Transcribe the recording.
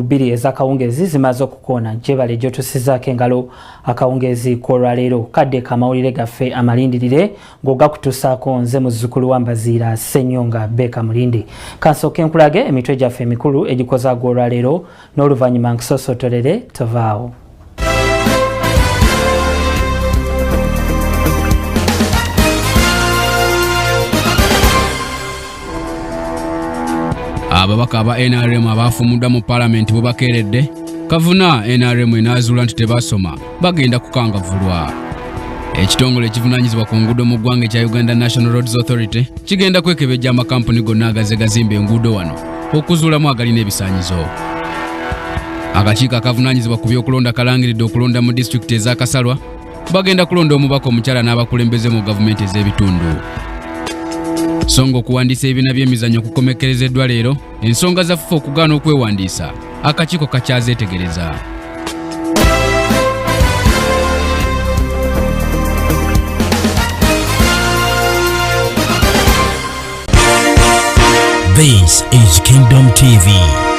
bbiri ez'akawungezi zimaze okukoona gyebale gyotusizaako engalo akawungezi k'olwaleero kadde kamawulire gaffe amalindirire ng'ogakutuusaako nze muzzukulu wa Mbaziira Ssenyonga Beka Mulindi. Kansooke nkulage emitwe gyaffe emikulu egikozaagwa olwaleero n'oluvannyuma nkusosootolere tovaawo. Ababaka ba NRM abafumudda mu parliament bubakeredde kavuna NRM enazuula nti tebasoma bagenda kukangavulwa. Ekitongole ekivunanyizibwa ku nguudo mu ggwanga ekya Uganda National Roads Authority kigenda kwekebejja amakampuni gonna agazimba enguudo wano okuzuulamu agalina ebisaanyizo. Akakiiko akavunanyizibwa ku by'okulonda kalangiridde okulonda mu disitulikiti ez'Akasalwa bagenda kulonda omubaka omukyala n'abakulembeze mu gavumenti ez'ebitundu. Songo okuwandiisa ebibiina by'emizannyo kukomekkerezeddwa leero ensonga za FUFA okugaana okwewandiisa akakiiko kakyazeetegereza. This is Kingdom TV.